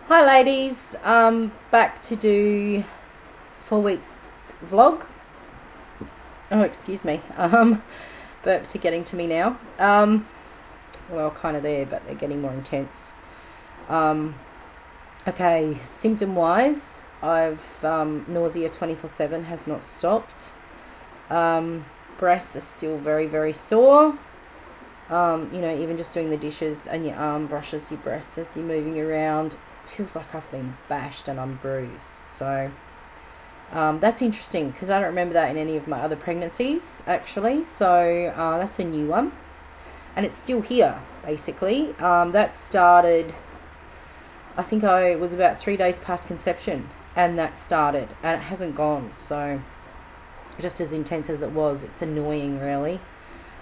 Hi ladies, back to do 4-week vlog. Oh, excuse me. Burps are getting to me now. Well, kind of there, but they're getting more intense. Okay, symptom wise, I've nausea 24/7, has not stopped. Breasts are still very, very sore. Even just doing the dishes and your arm brushes your breasts as you're moving around. Feels like I've been bashed and I'm bruised. So that's interesting because I don't remember that in any of my other pregnancies actually. So that's a new one, and it's still here basically. That started, I think I was about 3 days past conception, and that started, and it hasn't gone. So just as intense as it was, it's annoying really.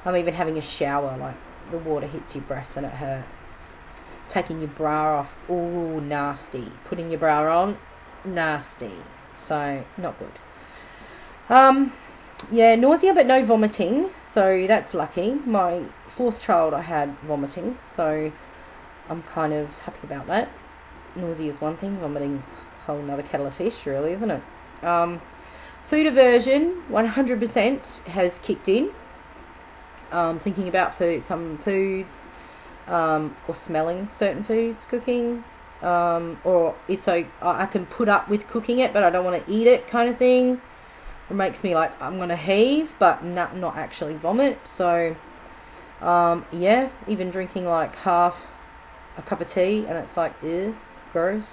I'm even having a shower, like the water hits your breast and it hurts. Taking your bra off, ooh, nasty. Putting your bra on, nasty. So not good. Yeah, nausea but no vomiting, so that's lucky. My fourth child I had vomiting, so I'm kind of happy about that. Nausea is one thing, vomiting's a whole nother kettle of fish really, isn't it? Food aversion 100% has kicked in. Thinking about some foods, or smelling certain foods cooking, or it's like I can put up with cooking it but I don't want to eat it kind of thing. It makes me like I'm gonna heave but not actually vomit. So yeah, even drinking like half a cup of tea and it's like ew, gross.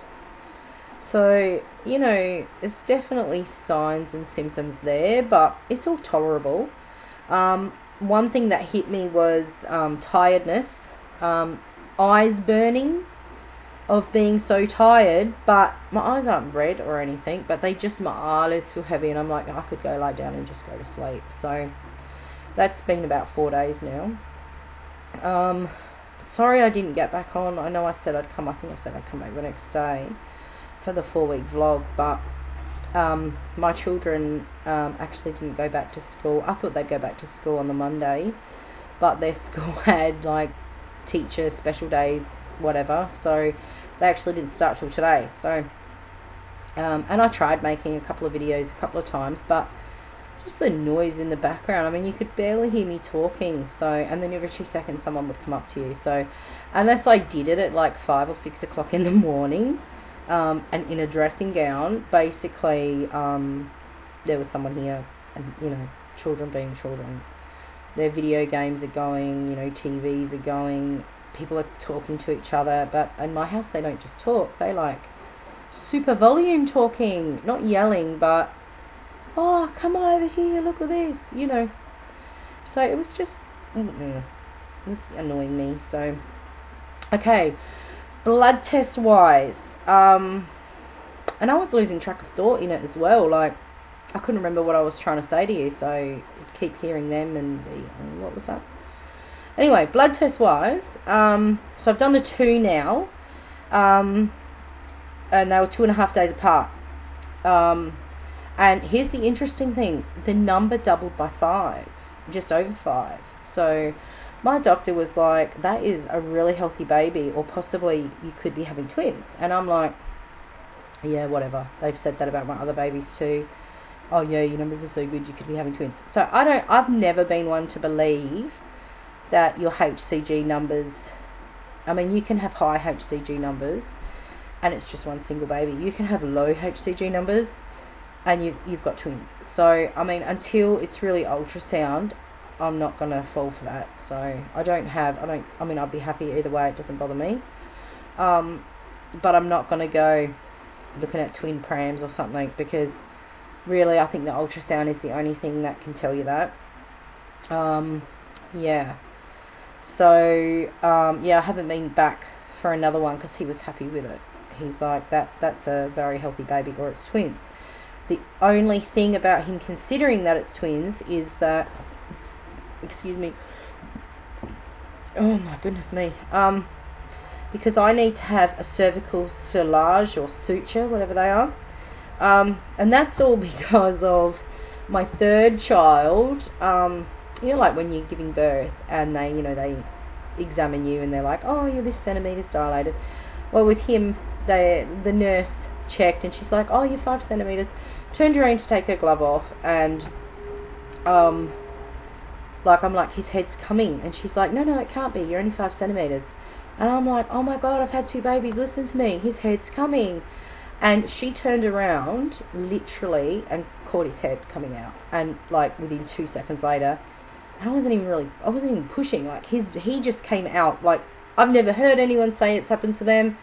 So there's definitely signs and symptoms there, but it's all tolerable. One thing that hit me was tiredness, eyes burning of being so tired, but my eyes aren't red or anything, but my eyelids feel heavy and I'm like, I could go lie down and just go to sleep. So that's been about 4 days now. Sorry I didn't get back on. I know I said I'd come, I think I said I'd come back the next day for the 4-week vlog, but my children actually didn't go back to school. I thought they'd go back to school on the Monday, but their school had like teacher special days, whatever, so they actually didn't start till today. So and I tried making a couple of videos a couple of times, but just the noise in the background, I mean you could barely hear me talking. So, and then every 2 seconds someone would come up to you, so unless I did it at like 5 or 6 o'clock in the morning, and in a dressing gown, basically there was someone here, and children being children, their video games are going, TVs are going, people are talking to each other. But in my house they don't just talk, they like super volume talking, not yelling, but oh, come over here, look at this, so it was just it was annoying me. So okay, blood test wise, and I was losing track of thought in it as well. Like I couldn't remember what I was trying to say to you, so I'd keep hearing them and what was that? Anyway, blood test wise, so I've done the 2 now, and they were 2.5 days apart. And here's the interesting thing: the number doubled by 5, just over 5. So my doctor was like, that is a really healthy baby, or possibly you could be having twins. And I'm like, yeah, whatever. They've said that about my other babies too. Oh yeah, your numbers are so good, you could be having twins. So I've never been one to believe that your HCG numbers, I mean you can have high HCG numbers and it's just one single baby. You can have low HCG numbers and you've got twins. So I mean, until it's really ultrasound, I'm not gonna fall for that. So I mean I'd be happy either way, it doesn't bother me. But I'm not gonna go looking at twin prams or something, because really I think the ultrasound is the only thing that can tell you that. Yeah. So yeah, I haven't been back for another one because he was happy with it. He's like, that's a very healthy baby, or it's twins. The only thing about him considering that it's twins is that, excuse me, oh my goodness me, because I need to have a cervical cerclage or suture, whatever they are, and that's all because of my 3rd child. Like when you're giving birth and they examine you and they're like, oh, you're this centimetres dilated. Well, with him, the nurse checked, and she's like, oh, you're 5 centimeters. Turned around to take her glove off, and like, I'm like, his head's coming, and she's like, no, it can't be, you're only 5 centimeters. And I'm like, oh my god, I've had 2 babies, listen to me, his head's coming. And she turned around, literally, and caught his head coming out, and like within 2 seconds later, I wasn't even pushing, like he just came out. Like, I've never heard anyone say it's happened to them.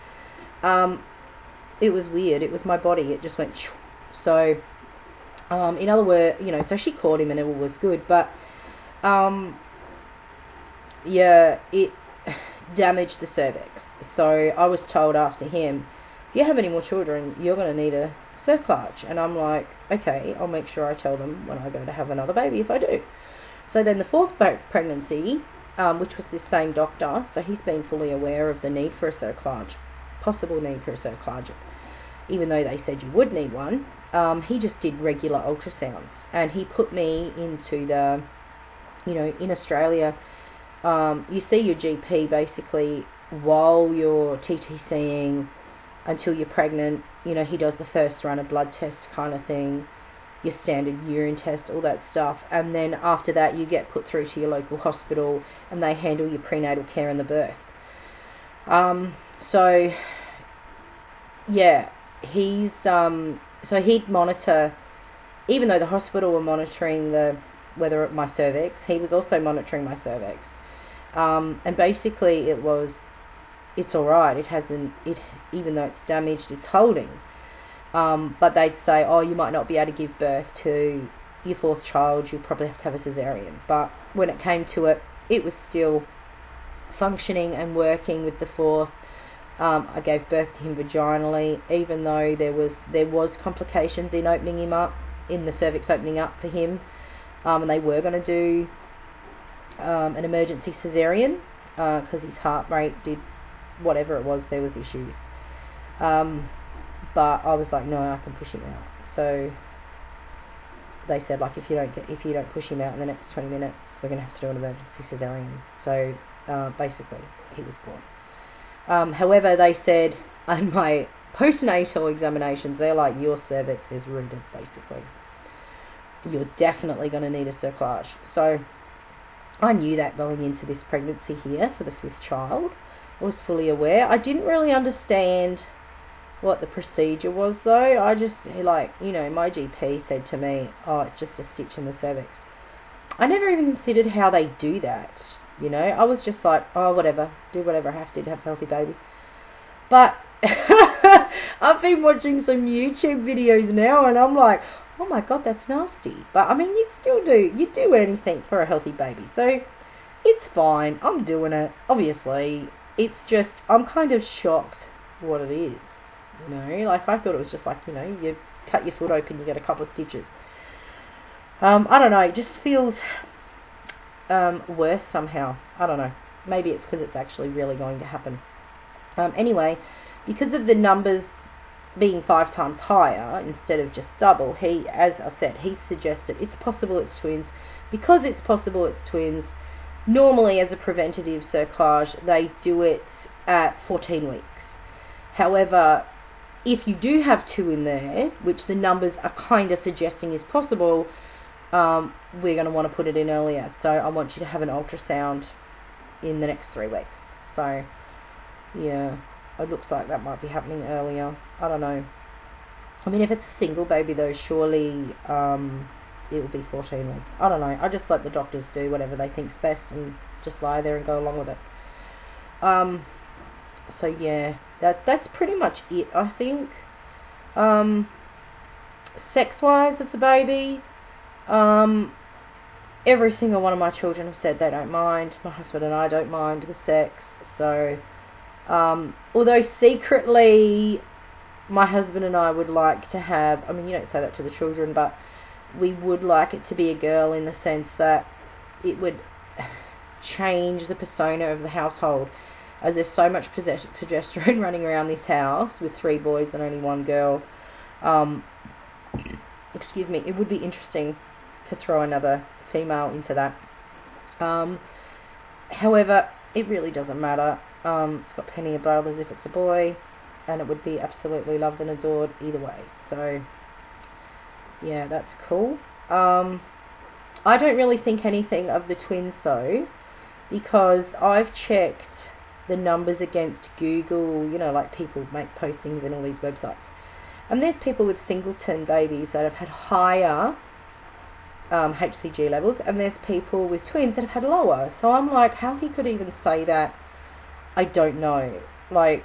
It was weird, it was my body, it just went shoo. So in other words, so she caught him and it was good, but yeah, it damaged the cervix. So I was told after him, if you have any more children, you're going to need a cerclage. And I'm like, okay, I'll make sure I tell them when I go to have another baby if I do. So then the 4th pregnancy, which was this same doctor, so he's been fully aware of the need for a cerclage, possible need for a cerclage, even though they said you would need one. He just did regular ultrasounds, and he put me into the, in Australia, you see your GP basically while you're TTCing until you're pregnant. He does the first run of blood tests kind of thing, your standard urine test, all that stuff, and then after that you get put through to your local hospital and they handle your prenatal care and the birth. So yeah, he'd monitor, even though the hospital were monitoring whether my cervix, he was also monitoring my cervix. And basically it's alright, even though it's damaged, it's holding. But they'd say, oh, you might not be able to give birth to your 4th child, you'll probably have to have a cesarean. But when it came to it, it was still functioning and working with the 4th. I gave birth to him vaginally, even though there was complications in opening him up, in the cervix opening up for him, and they were going to do an emergency cesarean because his heart rate did whatever it was, there was issues. But I was like, no, I can push him out. So they said, like, if you don't push him out in the next 20 minutes, we're going to have to do an emergency cesarean. So basically, he was born. However, they said on my postnatal examinations, they're like, your cervix is rooted, basically. You're definitely going to need a cerclage. So I knew that going into this pregnancy here for the 5th child. I was fully aware. I didn't really understand what the procedure was, though. I just, my GP said to me, oh, it's just a stitch in the cervix. I never even considered how they do that, I was just like, oh, whatever, do whatever I have to have a healthy baby. But I've been watching some YouTube videos now, and I'm like, oh my god, that's nasty. But I mean, you do anything for a healthy baby, so it's fine. I'm doing it, obviously. It's just, I'm kind of shocked what it is, like, I thought it was just like, you cut your foot open, you get a couple of stitches. I don't know, it just feels worse somehow. I don't know, maybe it's because it's actually really going to happen. Anyway, because of the numbers being 5 times higher instead of just double, as I said, he suggested it's possible it's twins. Because it's possible it's twins, normally as a preventative cerclage, they do it at 14 weeks. However, if you do have 2 in there, which the numbers are kind of suggesting is possible, we're going to want to put it in earlier. So I want you to have an ultrasound in the next 3 weeks. So yeah, it looks like that might be happening earlier. I don't know. I mean, if it's a single baby though, surely it will be 14 weeks. I don't know. I just let the doctors do whatever they think's best and just lie there and go along with it. So yeah, that's pretty much it, I think. Sex-wise of the baby, every single one of my children have said they don't mind. My husband and I don't mind the sex. So, although secretly my husband and I would like to have, I mean, you don't say that to the children, but we would like it to be a girl, in the sense that it would change the persona of the household, as there's so much progesterone running around this house with 3 boys and only 1 girl. Excuse me, it would be interesting to throw another female into that. However, it really doesn't matter. It's got plenty of brothers if it's a boy. and it would be absolutely loved and adored either way. So yeah, that's cool. I don't really think anything of the twins though, because I've checked the numbers against Google, you know, like people make postings in all these websites, and there's people with singleton babies that have had higher HCG levels, and there's people with twins that have had lower. So I'm like, how he could even say that, I don't know. Like,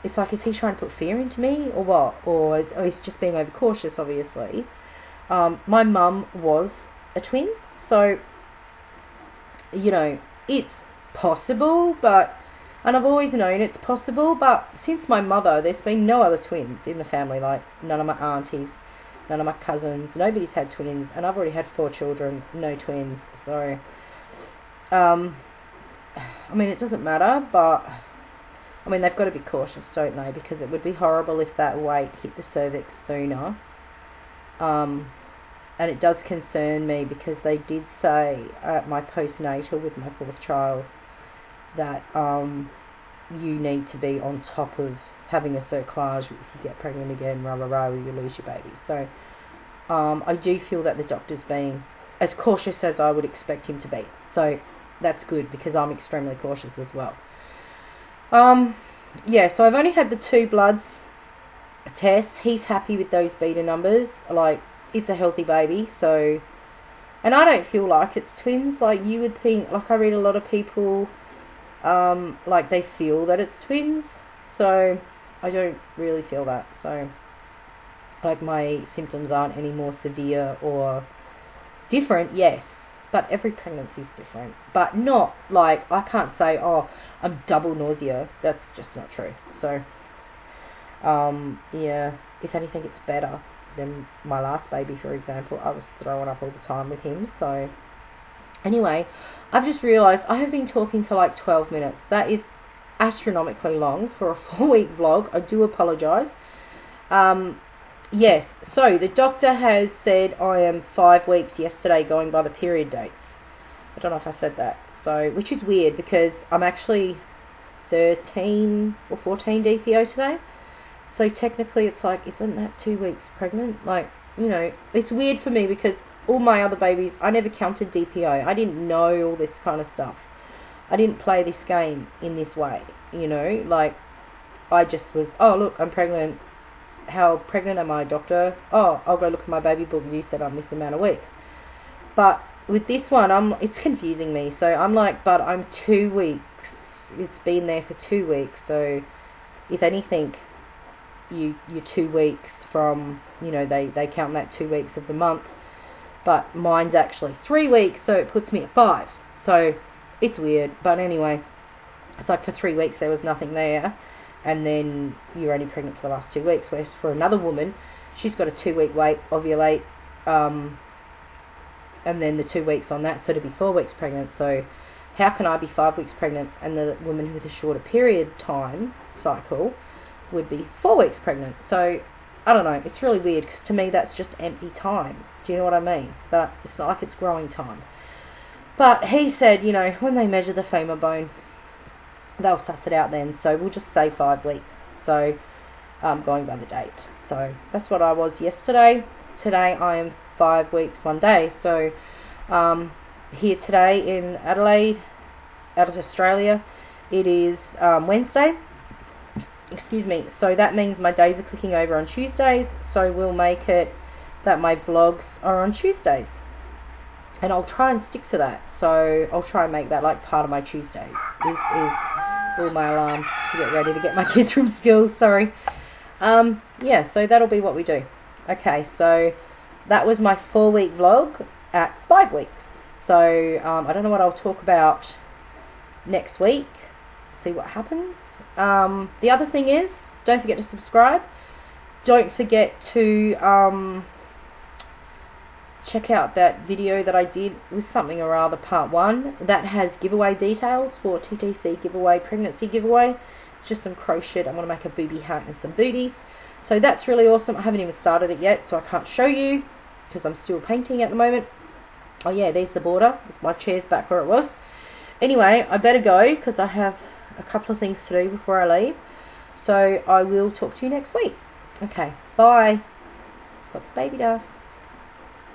it's like, is he trying to put fear into me or what? Or he's just being overcautious, obviously. My mum was a twin, so, you know, it's possible, and I've always known it's possible, but since my mother, there's been no other twins in the family, like none of my aunties, none of my cousins, nobody's had twins, and I've already had 4 children, no twins, so, I mean, it doesn't matter, but, I mean, they've got to be cautious, don't they, because it would be horrible if that weight hit the cervix sooner, and it does concern me, because they did say at my postnatal with my 4th child that you need to be on top of having a cerclage if you get pregnant again, rah rah rah, or you lose your baby. So I do feel that the doctor's being as cautious as I would expect him to be. So that's good, because I'm extremely cautious as well. Yeah, so I've only had the 2 bloods tests. He's happy with those beta numbers. Like, it's a healthy baby, so, and I don't feel like it's twins. Like, you would think, like, I read a lot of people, like, they feel that it's twins, so I don't really feel that. So, like, my symptoms aren't any more severe or different, yes, but every pregnancy is different, but not, like, I can't say, oh, I'm double nausea. That's just not true. So, yeah, if anything, it's better than my last baby, for example. I was throwing up all the time with him. So anyway, I've just realised I have been talking for like 12 minutes. That is astronomically long for a 4-week vlog. I do apologise. Yes, so the doctor has said I am 5 weeks yesterday, going by the period dates. I don't know if I said that. So, which is weird, because I'm actually 13 or 14 DPO today. So technically it's like, isn't that 2 weeks pregnant? Like, you know, it's weird for me, because all my other babies, I never counted DPO. I didn't know all this kind of stuff. I didn't play this game in this way, you know. Like, I just was, oh, look, I'm pregnant. How pregnant am I, doctor? Oh, I'll go look at my baby book. You said I'm this amount of weeks. But with this one, it's confusing me. So I'm like, but I'm 2 weeks. It's been there for 2 weeks. So if anything, you're 2 weeks from, you know, they count that 2 weeks of the month, but mine's actually 3 weeks, so it puts me at 5. So it's weird, but anyway, it's like for 3 weeks there was nothing there, and then you're only pregnant for the last 2 weeks. Whereas for another woman, she's got a 2-week wait, ovulate, and then the 2 weeks on that, so to be 4 weeks pregnant. So how can I be 5 weeks pregnant, and the woman with a shorter period time cycle would be 4 weeks pregnant? So I don't know, it's really weird, because to me that's just empty time. Do you know what I mean? But it's not like it's growing time. But he said, you know, when they measure the femur bone, they'll suss it out then. So we'll just say 5 weeks. So going by the date. So that's what I was yesterday. Today I am 5 weeks 1 day. So here today in Adelaide, out of Australia, it is Wednesday. Excuse me. So that means my days are clicking over on Tuesdays. So we'll make it that my vlogs are on Tuesdays, and I'll try and stick to that. So I'll try and make that like part of my Tuesdays. Is all my alarm to get ready to get my kids from school. Sorry. Yeah, so that'll be what we do. Okay, so that was my 4-week vlog at 5 weeks. So I don't know what I'll talk about next week. See what happens. The other thing is, don't forget to subscribe. Don't forget to check out that video that I did with something or other part 1 that has giveaway details for TTC giveaway, pregnancy giveaway. It's just some crochet. I'm going to make a booby hat and some booties. So that's really awesome. I haven't even started it yet, so I can't show you because I'm still painting at the moment. Oh yeah, there's the border. My chair's back where it was. Anyway, I better go because I have a couple of things to do before I leave. So I will talk to you next week. Okay, bye. Lots of baby dust.